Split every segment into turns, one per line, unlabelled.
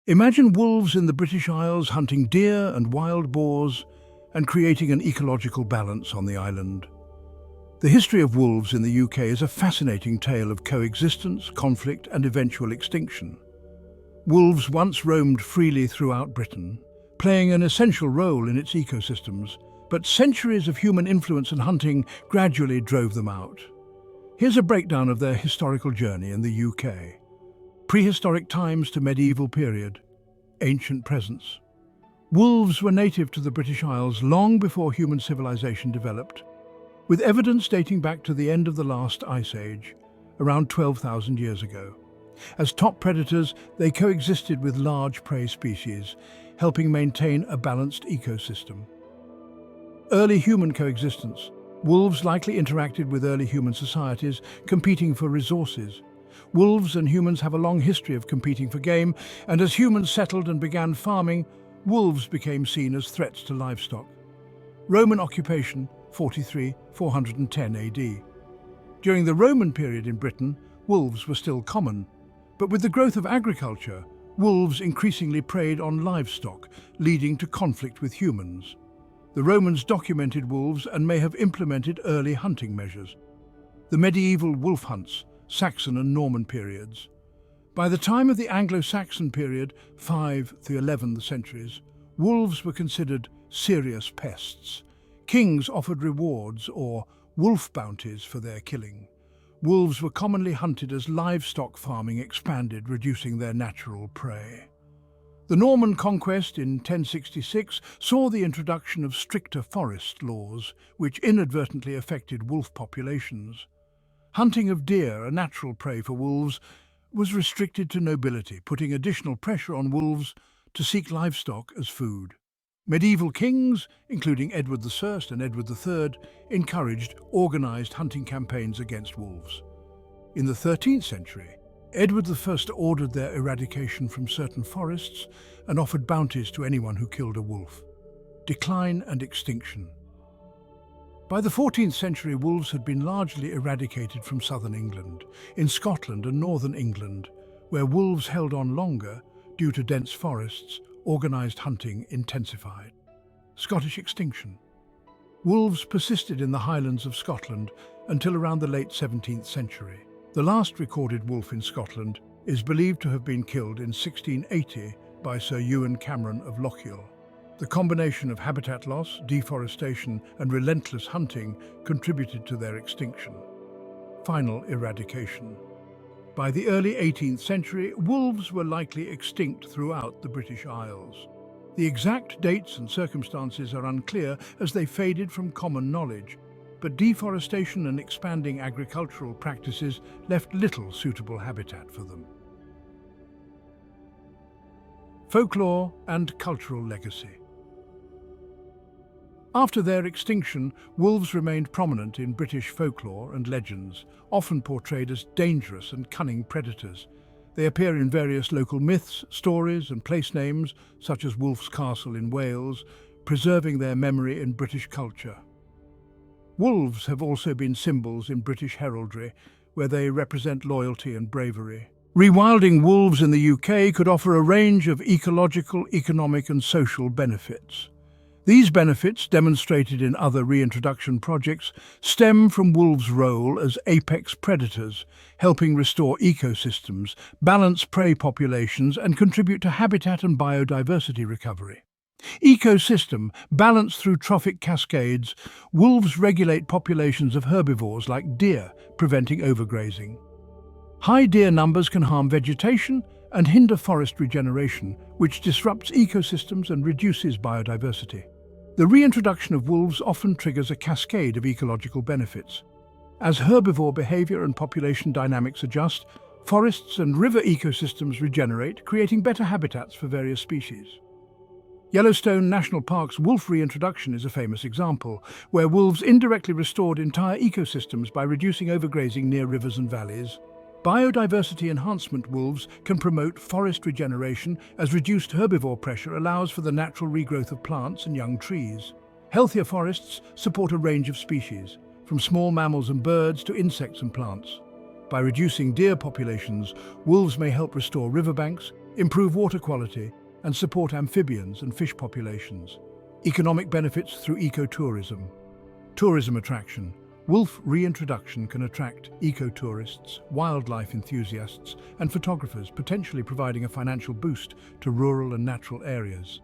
Imagine wolves in the British Isles hunting deer and wild boars and creating an ecological balance on the island. The history of wolves in the UK is a fascinating tale of coexistence, conflict, and eventual extinction. Wolves once roamed freely throughout Britain, playing an essential role in its ecosystems, but centuries of human influence and hunting gradually drove them out. Here's a breakdown of their historical journey in the UK. Prehistoric times to medieval period. Ancient presence. Wolves were native to the British Isles long before human civilization developed, with evidence dating back to the end of the last ice age, around 12,000 years ago. As top predators, they coexisted with large prey species, helping maintain a balanced ecosystem. Early human coexistence. Wolves likely interacted with early human societies, competing for resources. Wolves and humans have a long history of competing for game, and as humans settled and began farming, wolves became seen as threats to livestock. Roman occupation, 43–410 AD. During the Roman period in Britain, wolves were still common, but with the growth of agriculture, wolves increasingly preyed on livestock, leading to conflict with humans. The Romans documented wolves and may have implemented early hunting measures. The medieval wolf hunts, Saxon and Norman periods. By the time of the Anglo-Saxon period, 5th to 11th centuries, wolves were considered serious pests. Kings offered rewards or wolf bounties for their killing. Wolves were commonly hunted as livestock farming expanded, reducing their natural prey. The Norman conquest in 1066 saw the introduction of stricter forest laws, which inadvertently affected wolf populations. Hunting of deer, a natural prey for wolves, was restricted to nobility, putting additional pressure on wolves to seek livestock as food. Medieval kings, including Edward I and Edward III, encouraged organized hunting campaigns against wolves. In the 13th century, Edward I ordered their eradication from certain forests and offered bounties to anyone who killed a wolf. Decline and extinction. By the 14th century, wolves had been largely eradicated from southern England. In Scotland and northern England, where wolves held on longer due to dense forests, organized hunting intensified. Scottish extinction. Wolves persisted in the Highlands of Scotland until around the late 17th century. The last recorded wolf in Scotland is believed to have been killed in 1680 by Sir Ewan Cameron of Lochiel. The combination of habitat loss, deforestation, and relentless hunting contributed to their extinction. Final eradication. By the early 18th century, wolves were likely extinct throughout the British Isles. The exact dates and circumstances are unclear as they faded from common knowledge, but deforestation and expanding agricultural practices left little suitable habitat for them. Folklore and cultural legacy. After their extinction, wolves remained prominent in British folklore and legends, often portrayed as dangerous and cunning predators. They appear in various local myths, stories, and place names, such as Wolf's Castle in Wales, preserving their memory in British culture. Wolves have also been symbols in British heraldry, where they represent loyalty and bravery. Rewilding wolves in the UK could offer a range of ecological, economic, and social benefits. These benefits, demonstrated in other reintroduction projects, stem from wolves' role as apex predators, helping restore ecosystems, balance prey populations, and contribute to habitat and biodiversity recovery. Ecosystem, balanced through trophic cascades, wolves regulate populations of herbivores like deer, preventing overgrazing. High deer numbers can harm vegetation and hinder forest regeneration, which disrupts ecosystems and reduces biodiversity. The reintroduction of wolves often triggers a cascade of ecological benefits. As herbivore behavior and population dynamics adjust, forests and river ecosystems regenerate, creating better habitats for various species. Yellowstone National Park's wolf reintroduction is a famous example, where wolves indirectly restored entire ecosystems by reducing overgrazing near rivers and valleys. Biodiversity enhancement wolves can promote forest regeneration as reduced herbivore pressure allows for the natural regrowth of plants and young trees. Healthier forests support a range of species, from small mammals and birds to insects and plants. By reducing deer populations, wolves may help restore riverbanks, improve water quality, and support amphibians and fish populations. Economic benefits through ecotourism. Tourism attraction. Wolf reintroduction can attract ecotourists, wildlife enthusiasts, and photographers, potentially providing a financial boost to rural and natural areas.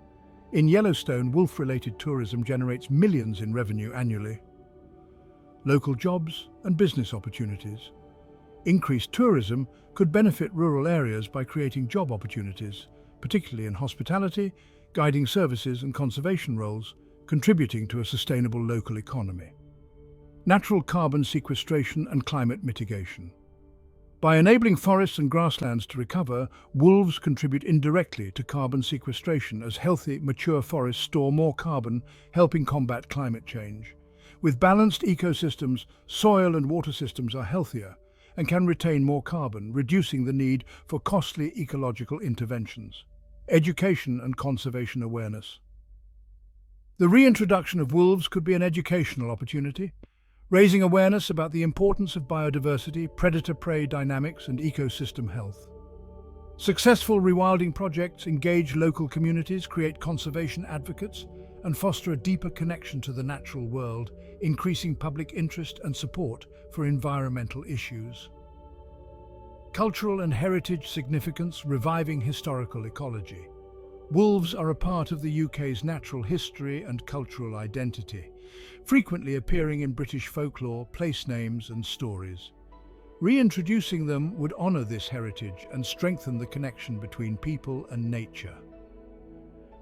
In Yellowstone, wolf-related tourism generates millions in revenue annually. Local jobs and business opportunities. Increased tourism could benefit rural areas by creating job opportunities, particularly in hospitality, guiding services and conservation roles, contributing to a sustainable local economy. Natural carbon sequestration and climate mitigation. By enabling forests and grasslands to recover, wolves contribute indirectly to carbon sequestration as healthy, mature forests store more carbon, helping combat climate change. With balanced ecosystems, soil and water systems are healthier and can retain more carbon, reducing the need for costly ecological interventions. Education and conservation awareness. The reintroduction of wolves could be an educational opportunity, raising awareness about the importance of biodiversity, predator-prey dynamics, and ecosystem health. Successful rewilding projects engage local communities, create conservation advocates, and foster a deeper connection to the natural world, increasing public interest and support for environmental issues. Cultural and heritage significance, reviving historical ecology. Wolves are a part of the UK's natural history and cultural identity, frequently appearing in British folklore, place names and stories. Reintroducing them would honour this heritage and strengthen the connection between people and nature.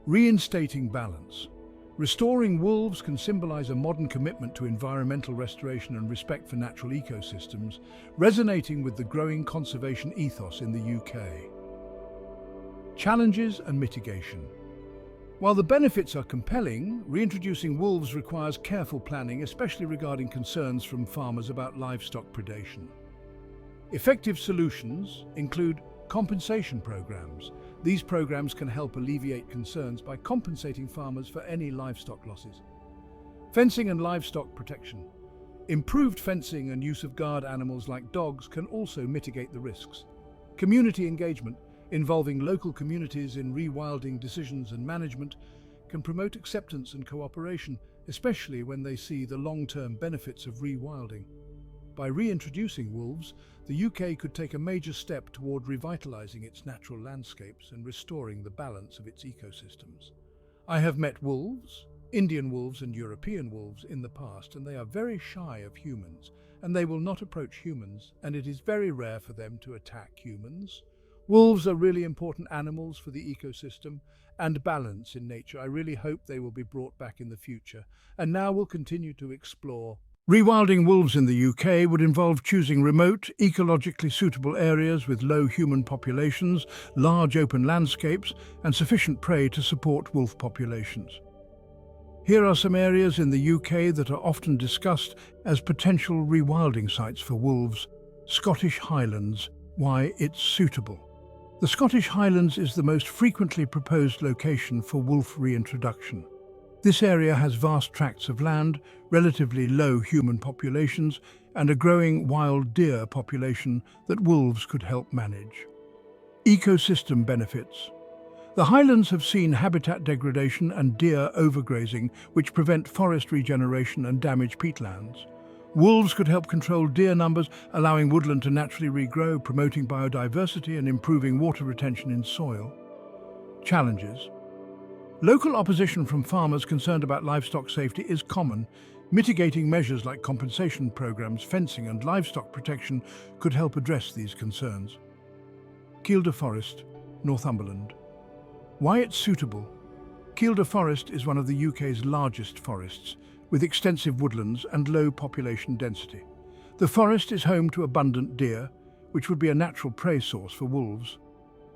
Reinstating balance. Restoring wolves can symbolise a modern commitment to environmental restoration and respect for natural ecosystems, resonating with the growing conservation ethos in the UK. Challenges and mitigation. While the benefits are compelling, reintroducing wolves requires careful planning, especially regarding concerns from farmers about livestock predation. Effective solutions include compensation programs. These programs can help alleviate concerns by compensating farmers for any livestock losses. Fencing and livestock protection. Improved fencing and use of guard animals like dogs can also mitigate the risks. Community engagement, involving local communities in rewilding decisions and management, can promote acceptance and cooperation, especially when they see the long-term benefits of rewilding. By reintroducing wolves, the UK could take a major step toward revitalising its natural landscapes and restoring the balance of its ecosystems. I have met wolves, Indian wolves and European wolves, in the past, and they are very shy of humans, and they will not approach humans, and it is very rare for them to attack humans. Wolves are really important animals for the ecosystem and balance in nature. I really hope they will be brought back in the future, and now we'll continue to explore. Rewilding wolves in the UK would involve choosing remote, ecologically suitable areas with low human populations, large open landscapes, and sufficient prey to support wolf populations. Here are some areas in the UK that are often discussed as potential rewilding sites for wolves. Scottish Highlands. Why it's suitable. The Scottish Highlands is the most frequently proposed location for wolf reintroduction. This area has vast tracts of land, relatively low human populations, and a growing wild deer population that wolves could help manage. Ecosystem benefits. The highlands have seen habitat degradation and deer overgrazing, which prevent forest regeneration and damage peatlands. Wolves could help control deer numbers, allowing woodland to naturally regrow, promoting biodiversity and improving water retention in soil. Challenges. Local opposition from farmers concerned about livestock safety is common. Mitigating measures like compensation programs, fencing and livestock protection could help address these concerns. Kielder Forest, Northumberland. Why it's suitable. Kielder Forest is one of the UK's largest forests, with extensive woodlands and low population density. The forest is home to abundant deer, which would be a natural prey source for wolves.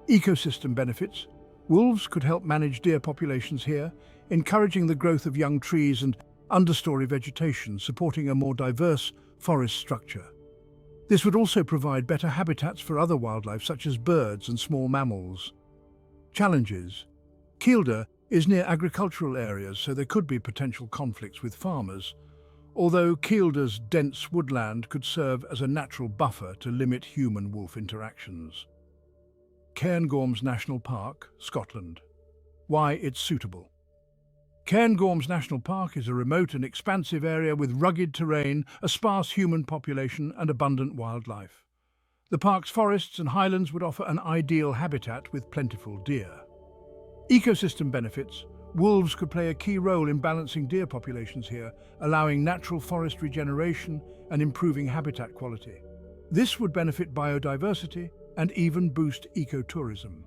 Ecosystem benefits. Wolves could help manage deer populations here, encouraging the growth of young trees and understory vegetation, supporting a more diverse forest structure. This would also provide better habitats for other wildlife such as birds and small mammals. Challenges. Kielder is near agricultural areas, so there could be potential conflicts with farmers, although Kielder's dense woodland could serve as a natural buffer to limit human-wolf interactions. Cairngorms National Park, Scotland. Why it's suitable. Cairngorms National Park is a remote and expansive area with rugged terrain, a sparse human population and abundant wildlife. The park's forests and highlands would offer an ideal habitat with plentiful deer. Ecosystem benefits. Wolves could play a key role in balancing deer populations here, allowing natural forest regeneration and improving habitat quality. This would benefit biodiversity and even boost ecotourism.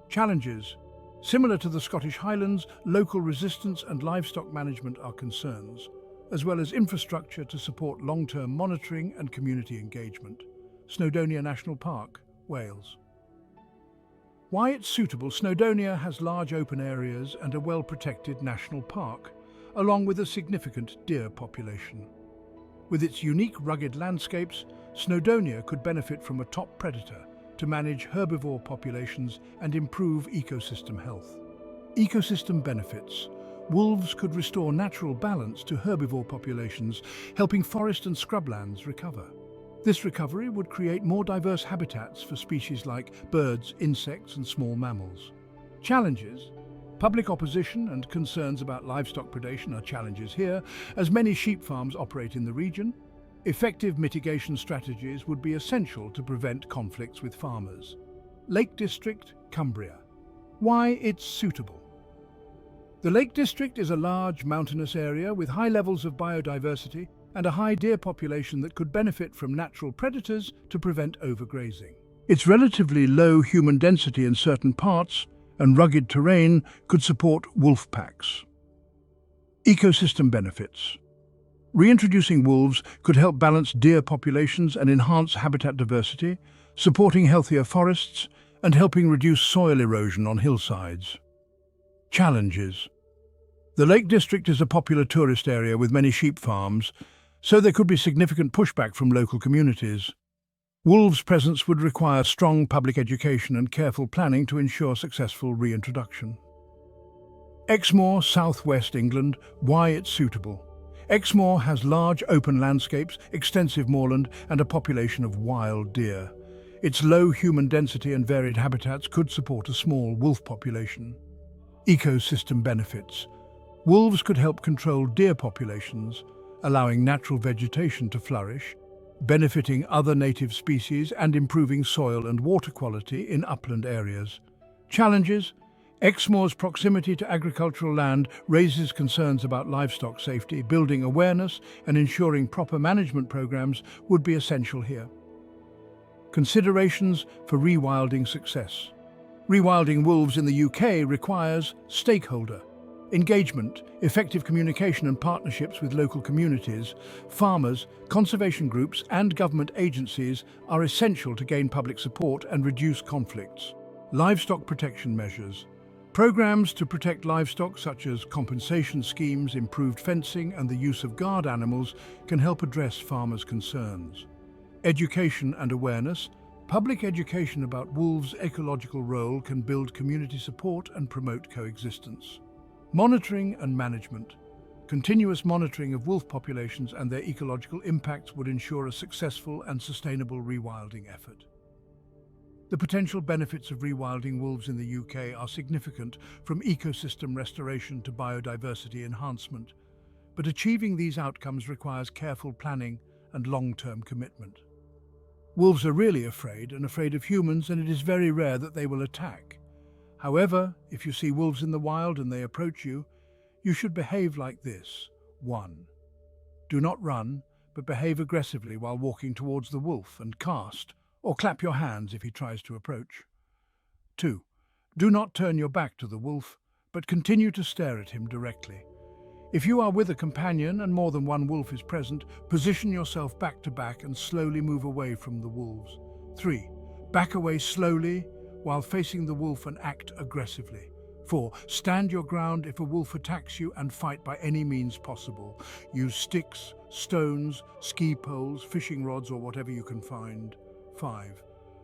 Challenges. Similar to the Scottish Highlands, local resistance and livestock management are concerns, as well as infrastructure to support long-term monitoring and community engagement. Snowdonia National Park, Wales. Why it's suitable. Snowdonia has large open areas and a well-protected national park, along with a significant deer population. With its unique rugged landscapes, Snowdonia could benefit from a top predator to manage herbivore populations and improve ecosystem health. Ecosystem benefits. Wolves could restore natural balance to herbivore populations, helping forest and scrublands recover. This recovery would create more diverse habitats for species like birds, insects, and small mammals. Challenges. Public opposition and concerns about livestock predation are challenges here, as many sheep farms operate in the region. Effective mitigation strategies would be essential to prevent conflicts with farmers. Lake District, Cumbria. Why it's suitable. The Lake District is a large mountainous area with high levels of biodiversity and a high deer population that could benefit from natural predators to prevent overgrazing. Its relatively low human density in certain parts and rugged terrain could support wolf packs. Ecosystem benefits. Reintroducing wolves could help balance deer populations and enhance habitat diversity, supporting healthier forests and helping reduce soil erosion on hillsides. Challenges. The Lake District is a popular tourist area with many sheep farms, so there could be significant pushback from local communities. Wolves' presence would require strong public education and careful planning to ensure successful reintroduction. Exmoor, southwest England. Why it's suitable. Exmoor has large open landscapes, extensive moorland, and a population of wild deer. Its low human density and varied habitats could support a small wolf population. Ecosystem benefits. Wolves could help control deer populations, allowing natural vegetation to flourish, benefiting other native species and improving soil and water quality in upland areas. Challenges. Exmoor's proximity to agricultural land raises concerns about livestock safety. Building awareness and ensuring proper management programs would be essential here. Considerations for rewilding success. Rewilding wolves in the UK requires stakeholder engagement, effective communication and partnerships with local communities. Farmers, conservation groups and government agencies are essential to gain public support and reduce conflicts. Livestock protection measures. Programs to protect livestock such as compensation schemes, improved fencing and the use of guard animals can help address farmers' concerns. Education and awareness. Public education about wolves' ecological role can build community support and promote coexistence. Monitoring and management. Continuous monitoring of wolf populations and their ecological impacts would ensure a successful and sustainable rewilding effort. The potential benefits of rewilding wolves in the UK are significant, from ecosystem restoration to biodiversity enhancement, but achieving these outcomes requires careful planning and long-term commitment. Wolves are really afraid of humans, and it is very rare that they will attack. However, if you see wolves in the wild and they approach you, you should behave like this. 1. Do not run, but behave aggressively while walking towards the wolf and cast or clap your hands if he tries to approach. 2. Do not turn your back to the wolf, but continue to stare at him directly. If you are with a companion and more than one wolf is present, position yourself back to back and slowly move away from the wolves. 3. Back away slowly while facing the wolf and act aggressively. 4. Stand your ground if a wolf attacks you and fight by any means possible. Use sticks, stones, ski poles, fishing rods or whatever you can find. 5.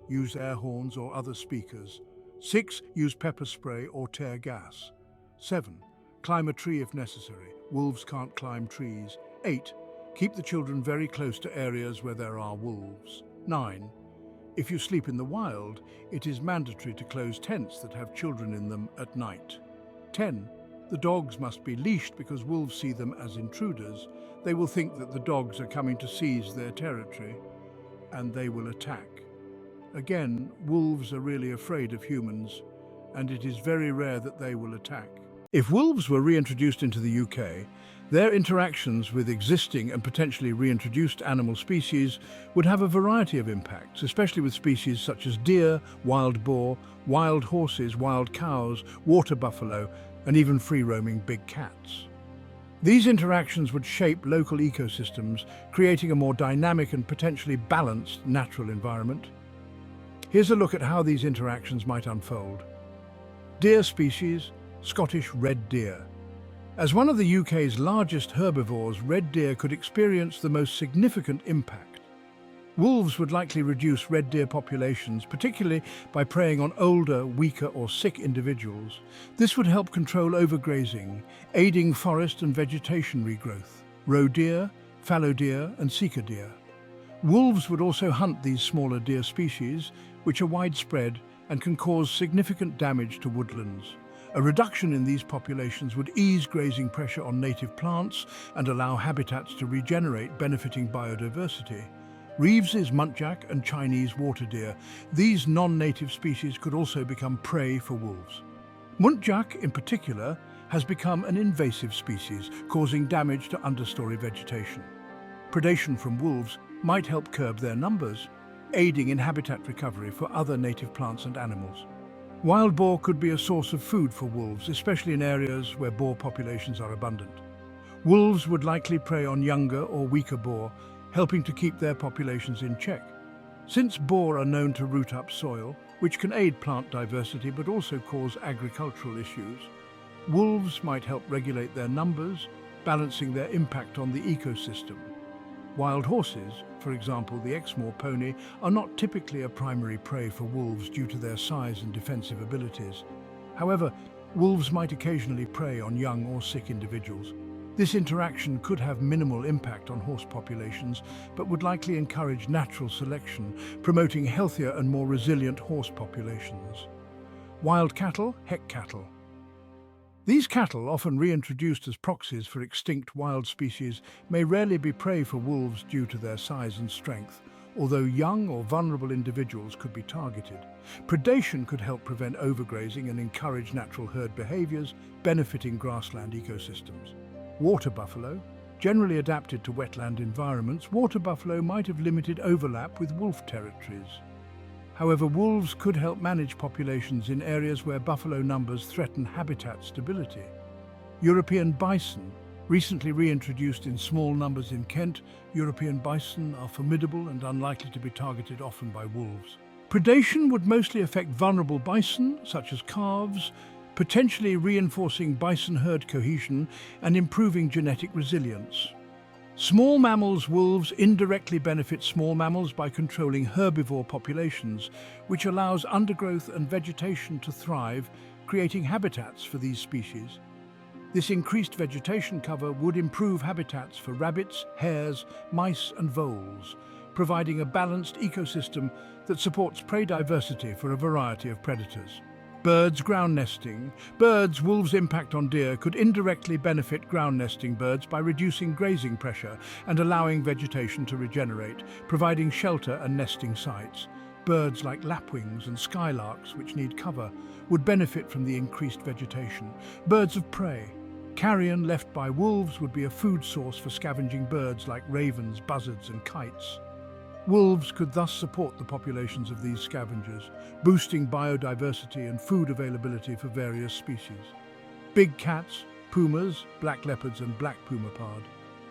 Use air horns or other speakers. 6. Use pepper spray or tear gas. 7. Climb a tree if necessary. Wolves can't climb trees. 8. Keep the children very close to areas where there are wolves. 9. If you sleep in the wild, it is mandatory to close tents that have children in them at night. 10. The dogs must be leashed because wolves see them as intruders. They will think that the dogs are coming to seize their territory, and they will attack. Again, wolves are really afraid of humans, and it is very rare that they will attack. If wolves were reintroduced into the UK, their interactions with existing and potentially reintroduced animal species would have a variety of impacts, especially with species such as deer, wild boar, wild horses, wild cows, water buffalo, and even free-roaming big cats. These interactions would shape local ecosystems, creating a more dynamic and potentially balanced natural environment. Here's a look at how these interactions might unfold. Deer species, Scottish red deer. As one of the UK's largest herbivores, red deer could experience the most significant impact. Wolves would likely reduce red deer populations, particularly by preying on older, weaker or sick individuals. This would help control overgrazing, aiding forest and vegetation regrowth. Roe deer, fallow deer and sika deer. Wolves would also hunt these smaller deer species, which are widespread and can cause significant damage to woodlands. A reduction in these populations would ease grazing pressure on native plants and allow habitats to regenerate, benefiting biodiversity. Reeves's muntjac and Chinese water deer. These non-native species could also become prey for wolves. Muntjac, in particular, has become an invasive species, causing damage to understory vegetation. Predation from wolves might help curb their numbers, aiding in habitat recovery for other native plants and animals. Wild boar could be a source of food for wolves, especially in areas where boar populations are abundant. Wolves would likely prey on younger or weaker boar, helping to keep their populations in check. Since boar are known to root up soil, which can aid plant diversity but also cause agricultural issues, wolves might help regulate their numbers, balancing their impact on the ecosystem. Wild horses, for example the Exmoor pony, are not typically a primary prey for wolves due to their size and defensive abilities. However, wolves might occasionally prey on young or sick individuals. This interaction could have minimal impact on horse populations, but would likely encourage natural selection, promoting healthier and more resilient horse populations. Wild cattle, heck cattle. These cattle, often reintroduced as proxies for extinct wild species, may rarely be prey for wolves due to their size and strength, although young or vulnerable individuals could be targeted. Predation could help prevent overgrazing and encourage natural herd behaviors, benefiting grassland ecosystems. Water buffalo. Generally adapted to wetland environments, water buffalo might have limited overlap with wolf territories. However, wolves could help manage populations in areas where buffalo numbers threaten habitat stability. European bison. Recently reintroduced in small numbers in Kent, European bison are formidable and unlikely to be targeted often by wolves. Predation would mostly affect vulnerable bison, such as calves, potentially reinforcing bison herd cohesion and improving genetic resilience. Small mammals. Wolves indirectly benefit small mammals by controlling herbivore populations, which allows undergrowth and vegetation to thrive, creating habitats for these species. This increased vegetation cover would improve habitats for rabbits, hares, mice and voles, providing a balanced ecosystem that supports prey diversity for a variety of predators. Birds ground nesting. Birds. Wolves' impact on deer could indirectly benefit ground nesting birds by reducing grazing pressure and allowing vegetation to regenerate, providing shelter and nesting sites. Birds like lapwings and skylarks, which need cover, would benefit from the increased vegetation. Birds of prey. Carrion left by wolves would be a food source for scavenging birds like ravens, buzzards and kites. Wolves could thus support the populations of these scavengers, boosting biodiversity and food availability for various species. Big cats, pumas, black leopards and black puma pard.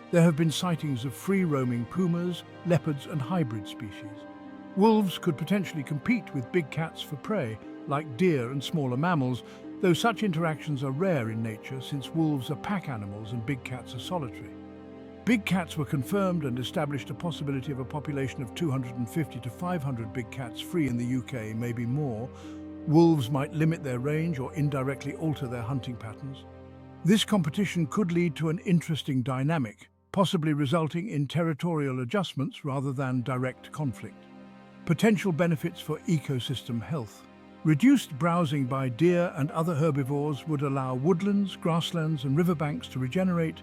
There have been sightings of free-roaming pumas, leopards and hybrid species. Wolves could potentially compete with big cats for prey, like deer and smaller mammals, though such interactions are rare in nature since wolves are pack animals and big cats are solitary. Big cats were confirmed and established a possibility of a population of 250 to 500 big cats free in the UK, maybe more. Wolves might limit their range or indirectly alter their hunting patterns. This competition could lead to an interesting dynamic, possibly resulting in territorial adjustments rather than direct conflict. Potential benefits for ecosystem health. Reduced browsing by deer and other herbivores would allow woodlands, grasslands and riverbanks to regenerate,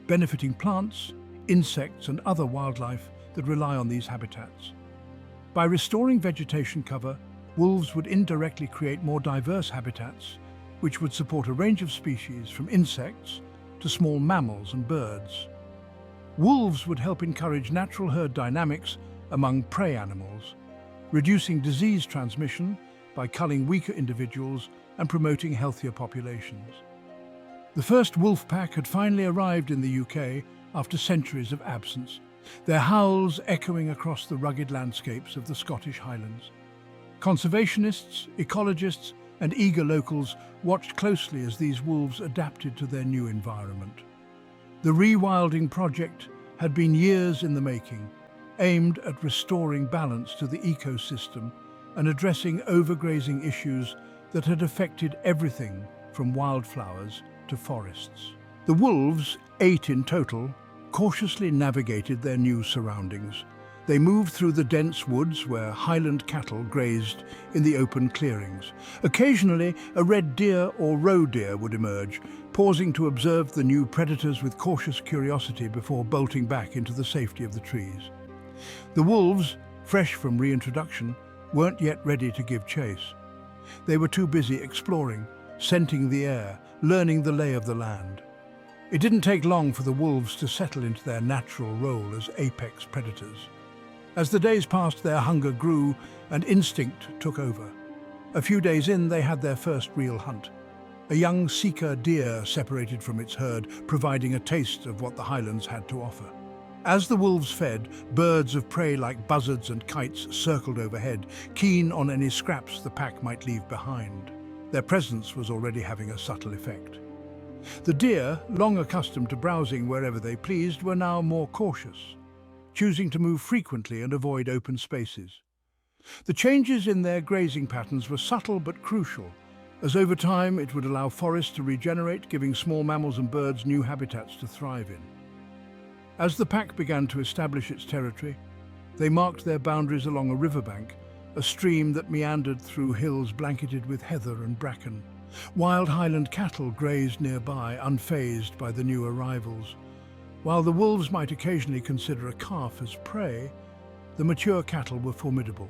benefiting plants, insects and other wildlife that rely on these habitats. By restoring vegetation cover, wolves would indirectly create more diverse habitats, which would support a range of species from insects to small mammals and birds. Wolves would help encourage natural herd dynamics among prey animals, reducing disease transmission by culling weaker individuals and promoting healthier populations. The first wolf pack had finally arrived in the UK after centuries of absence, their howls echoing across the rugged landscapes of the Scottish Highlands. Conservationists, ecologists, and eager locals watched closely as these wolves adapted to their new environment. The Rewilding project had been years in the making, aimed at restoring balance to the ecosystem and addressing overgrazing issues that had affected everything from wildflowers to forests. The wolves, 8 in total, cautiously navigated their new surroundings. They moved through the dense woods where Highland cattle grazed in the open clearings. Occasionally, a red deer or roe deer would emerge, pausing to observe the new predators with cautious curiosity before bolting back into the safety of the trees. The wolves, fresh from reintroduction, weren't yet ready to give chase. They were too busy exploring, scenting the air, learning the lay of the land. It didn't take long for the wolves to settle into their natural role as apex predators. As the days passed, their hunger grew and instinct took over. A few days in, they had their first real hunt. A young Sika deer separated from its herd, providing a taste of what the highlands had to offer. As the wolves fed, birds of prey like buzzards and kites circled overhead, keen on any scraps the pack might leave behind. Their presence was already having a subtle effect. The deer, long accustomed to browsing wherever they pleased, were now more cautious, choosing to move frequently and avoid open spaces. The changes in their grazing patterns were subtle but crucial, as over time it would allow forests to regenerate, giving small mammals and birds new habitats to thrive in. As the pack began to establish its territory, they marked their boundaries along a riverbank, a stream that meandered through hills blanketed with heather and bracken. Wild Highland cattle grazed nearby, unfazed by the new arrivals. While the wolves might occasionally consider a calf as prey, the mature cattle were formidable,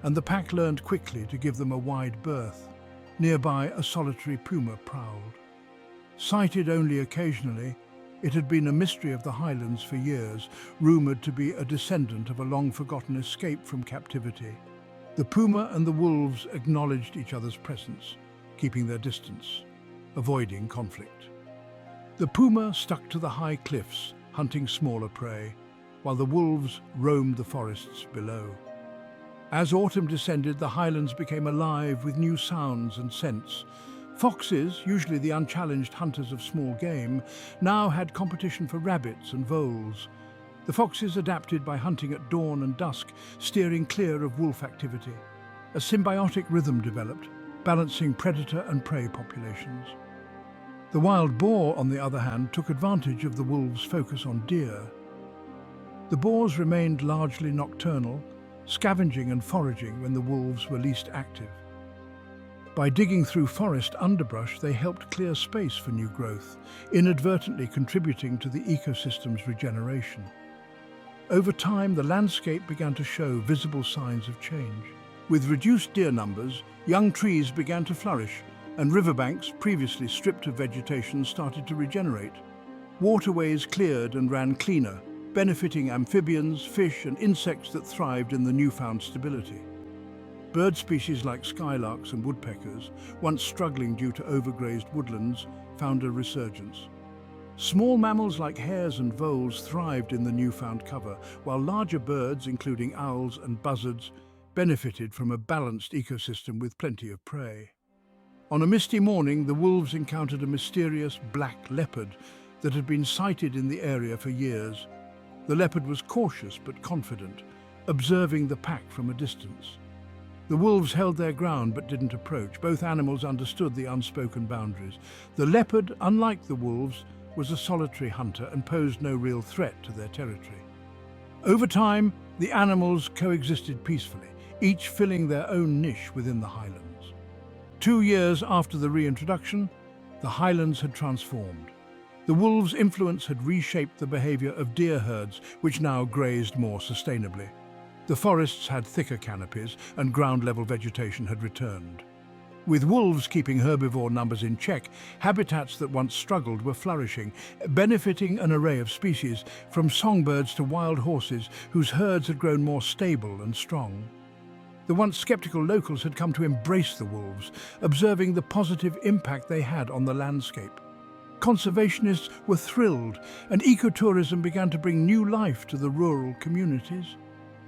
and the pack learned quickly to give them a wide berth. Nearby, a solitary puma prowled. Sighted only occasionally, it had been a mystery of the Highlands for years, rumoured to be a descendant of a long-forgotten escape from captivity. The puma and the wolves acknowledged each other's presence, keeping their distance, avoiding conflict. The puma stuck to the high cliffs, hunting smaller prey, while the wolves roamed the forests below. As autumn descended, the highlands became alive with new sounds and scents. Foxes, usually the unchallenged hunters of small game, now had competition for rabbits and voles. The foxes adapted by hunting at dawn and dusk, steering clear of wolf activity. A symbiotic rhythm developed, balancing predator and prey populations. The wild boar, on the other hand, took advantage of the wolves' focus on deer. The boars remained largely nocturnal, scavenging and foraging when the wolves were least active. By digging through forest underbrush, they helped clear space for new growth, inadvertently contributing to the ecosystem's regeneration. Over time, the landscape began to show visible signs of change. With reduced deer numbers, young trees began to flourish, and riverbanks, previously stripped of vegetation, started to regenerate. Waterways cleared and ran cleaner, benefiting amphibians, fish, and insects that thrived in the newfound stability. Bird species like skylarks and woodpeckers, once struggling due to overgrazed woodlands, found a resurgence. Small mammals like hares and voles thrived in the newfound cover, while larger birds, including owls and buzzards, benefited from a balanced ecosystem with plenty of prey. On a misty morning, the wolves encountered a mysterious black leopard that had been sighted in the area for years. The leopard was cautious but confident, observing the pack from a distance. The wolves held their ground but didn't approach. Both animals understood the unspoken boundaries. The leopard, unlike the wolves, was a solitary hunter and posed no real threat to their territory. Over time, the animals coexisted peacefully, each filling their own niche within the highlands. 2 years after the reintroduction, the highlands had transformed. The wolves' influence had reshaped the behavior of deer herds, which now grazed more sustainably. The forests had thicker canopies, and ground-level vegetation had returned. With wolves keeping herbivore numbers in check, habitats that once struggled were flourishing, benefiting an array of species, from songbirds to wild horses, whose herds had grown more stable and strong. The once skeptical locals had come to embrace the wolves, observing the positive impact they had on the landscape. Conservationists were thrilled, and ecotourism began to bring new life to the rural communities.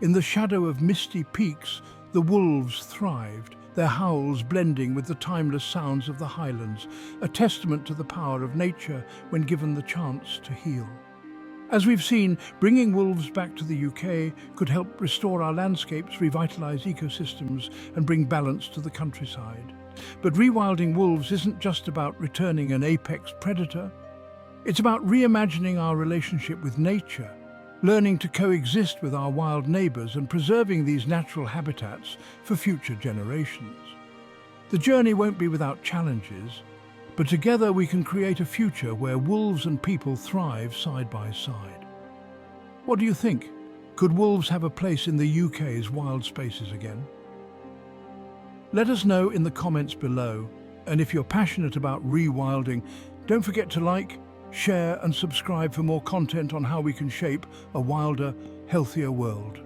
In the shadow of misty peaks, the wolves thrived, their howls blending with the timeless sounds of the highlands, a testament to the power of nature when given the chance to heal. As we've seen, bringing wolves back to the UK could help restore our landscapes, revitalise ecosystems, and bring balance to the countryside. But rewilding wolves isn't just about returning an apex predator. It's about reimagining our relationship with nature, learning to coexist with our wild neighbours and preserving these natural habitats for future generations. The journey won't be without challenges, but together we can create a future where wolves and people thrive side by side. What do you think? Could wolves have a place in the UK's wild spaces again? Let us know in the comments below, and if you're passionate about rewilding, don't forget to like, share and subscribe for more content on how we can shape a wilder, healthier world.